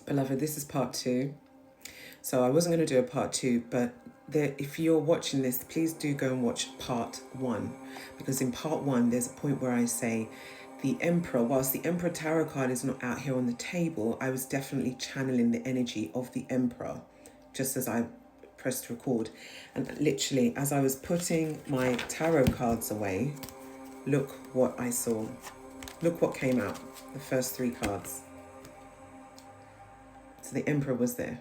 Beloved, this is part 2. So I wasn't going to do a part 2, but if you're watching this, please do go and watch part 1. Because in part 1, there's a point where I say the Emperor, whilst the Emperor Tarot card is not out here on the table, I was definitely channeling the energy of the Emperor, just as I pressed record. And literally, as I was putting my tarot cards away, look what I saw. Look what came out, the first 3 cards. So the Emperor was there.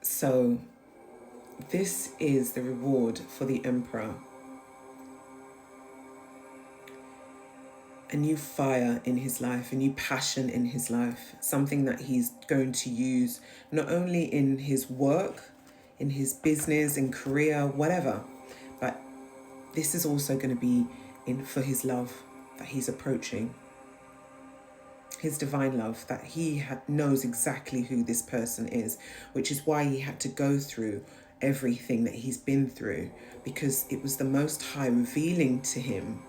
So this is the reward for the Emperor. A new fire in his life, a new passion in his life, something that he's going to use not only in his work, in his business and career, whatever, but this is also going to be for his love that he's approaching. His divine love, that he knows exactly who this person is, which is why he had to go through everything that he's been through, because it was the Most High revealing to him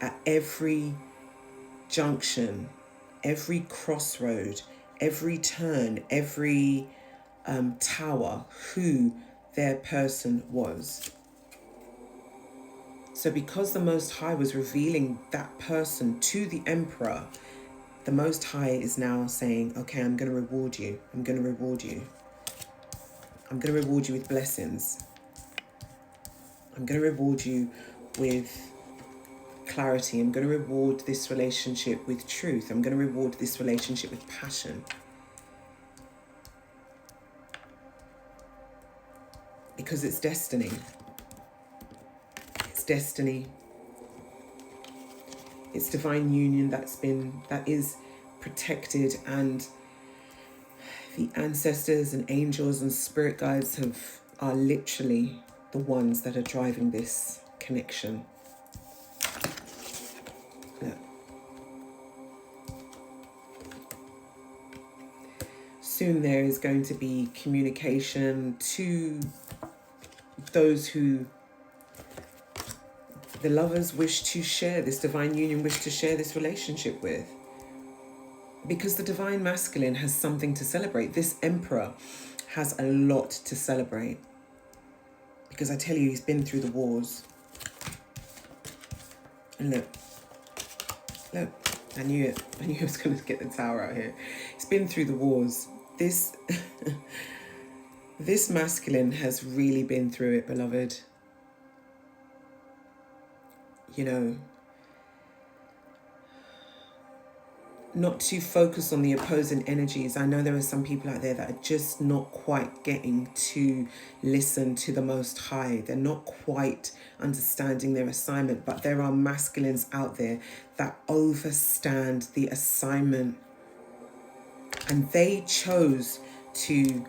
at every junction, every crossroad, every turn, every tower, who their person was. So because the Most High was revealing that person to the Emperor, the Most High is now saying, okay, I'm going to reward you. I'm going to reward you. I'm going to reward you with blessings. I'm going to reward you with clarity. I'm going to reward this relationship with truth. I'm going to reward this relationship with passion. Because it's destiny. It's destiny. It's divine union that is protected, and the ancestors and angels and spirit guides are literally the ones that are driving this connection. Look. Soon there is going to be communication to those who the lovers wish to share this divine union, wish to share this relationship with. Because the divine masculine has something to celebrate. This Emperor has a lot to celebrate. Because I tell you, he's been through the wars. And look, I knew it. I knew I was going to get the tower out here. He's been through the wars. This masculine has really been through it, beloved. You know, not to focus on the opposing energies. I know there are some people out there that are just not quite getting to listen to the Most High. They're not quite understanding their assignment, but there are masculines out there that overstand the assignment. And they chose to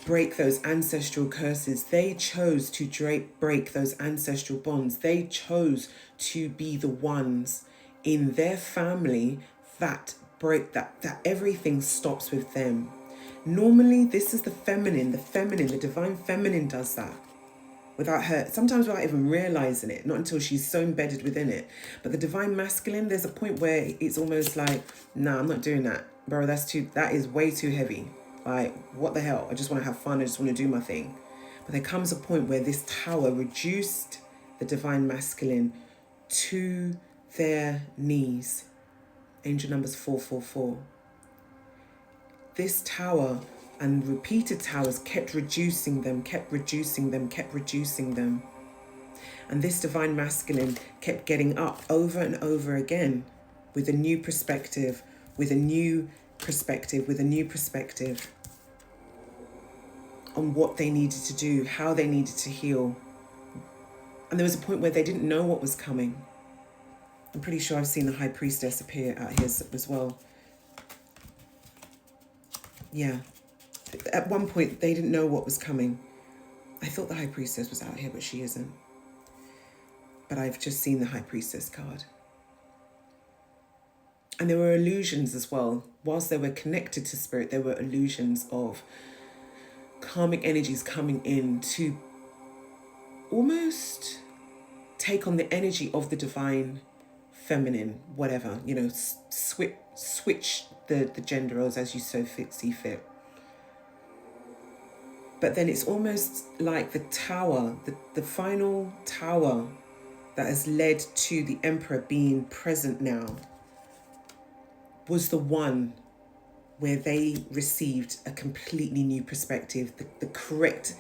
break those ancestral curses. They chose to break those ancestral bonds. They chose to be the ones in their family that break that everything stops with them. Normally, this is the divine feminine does that without her, sometimes without even realizing it, not until she's so embedded within it. But the divine masculine, there's a point where it's almost like, nah, I'm not doing that, bro. That is way too heavy. Like, what the hell? I just want to have fun. I just want to do my thing. But there comes a point where this tower reduced the divine masculine to their knees. Angel numbers 444. This tower and repeated towers kept reducing them. And this divine masculine kept getting up over and over again with a new perspective, with a new perspective on what they needed to do, how they needed to heal. And there was a point where they didn't know what was coming. I'm pretty sure I've seen the High Priestess appear out here as well. Yeah. At one point, they didn't know what was coming. I thought the High Priestess was out here, but she isn't. But I've just seen the High Priestess card. And there were illusions as well. Whilst they were connected to spirit, there were illusions of karmic energies coming in to almost take on the energy of the divine feminine, whatever, you know, switch the gender roles as you see fit. But then it's almost like the tower, the final tower that has led to the Emperor being present now was the one where they received a completely new perspective, the correct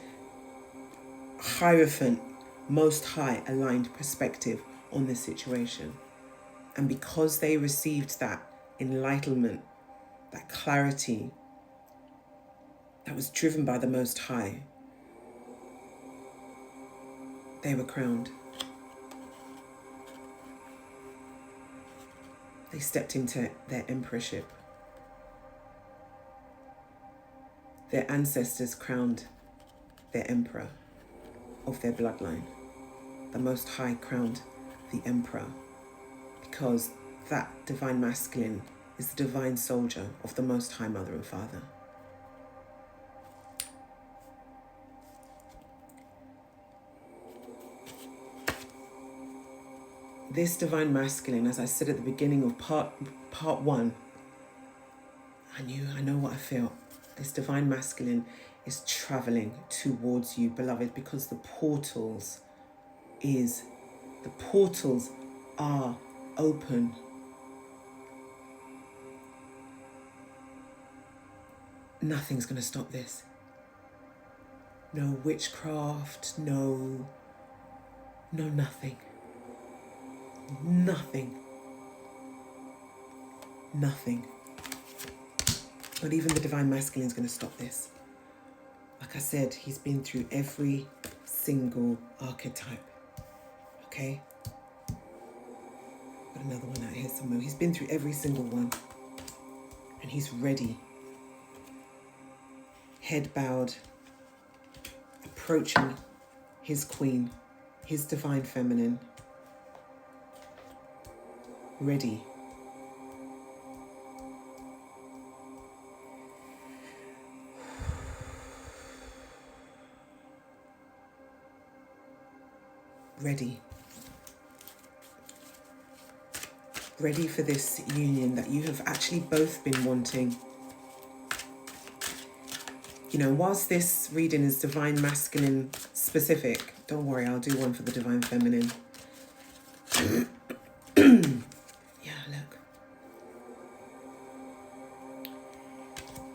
Hierophant, most high aligned perspective on the situation. And because they received that enlightenment, that clarity that was driven by the Most High, they were crowned. They stepped into their emperorship. Their ancestors crowned their emperor of their bloodline. The Most High crowned the emperor because that divine masculine is the divine soldier of the Most High Mother and Father. This divine masculine, as I said at the beginning of part one, I know what I feel. This divine masculine is traveling towards you, beloved, because the portals are open. Nothing's going to stop this. No witchcraft, no nothing. Nothing. Not even the divine masculine is going to stop this. Like I said, he's been through every single archetype. Okay? Got another one out here somewhere. He's been through every single one. And he's ready. Head bowed. Approaching his queen. His divine feminine. Ready. Ready. Ready for this union that you have actually both been wanting. You know, whilst this reading is divine masculine specific, don't worry, I'll do one for the divine feminine. Yeah, look.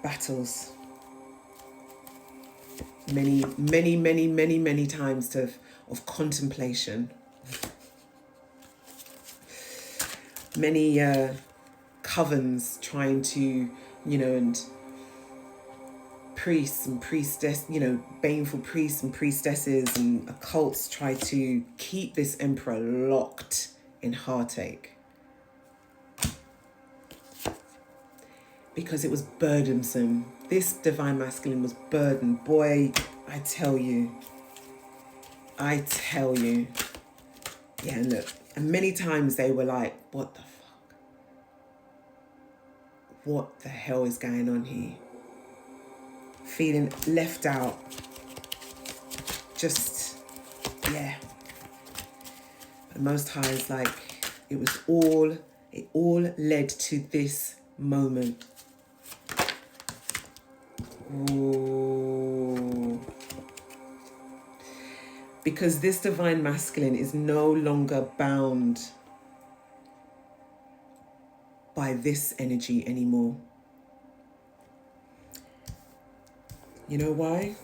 Battles. Many times of contemplation. Many covens trying to, and priests and priestess, baneful priests and priestesses and occults try to keep this emperor locked in heartache. Because it was burdensome. This divine masculine was burdened. Boy, I tell you. Yeah, look. And many times they were like, what the fuck? What the hell is going on here? Feeling left out. Just, yeah. The Most High is like, it all led to this moment. Ooh. Because this divine masculine is no longer bound by this energy anymore. You know why?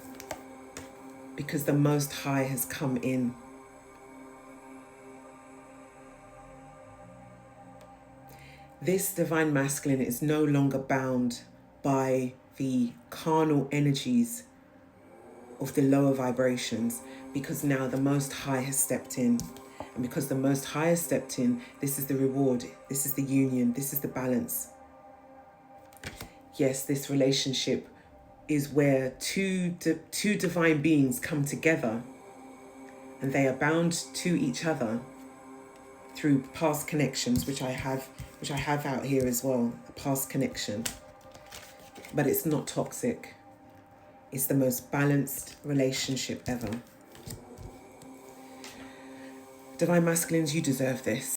Because the Most High has come in. This divine masculine is no longer bound by the carnal energies of the lower vibrations, because now the Most High has stepped in. And because the Most High has stepped in, this is the reward, this is the union, this is the balance. Yes, this relationship is where two divine beings come together and they are bound to each other through past connections, which I have out here as well, a past connection. But it's not toxic. It's the most balanced relationship ever. Divine masculines, you deserve this.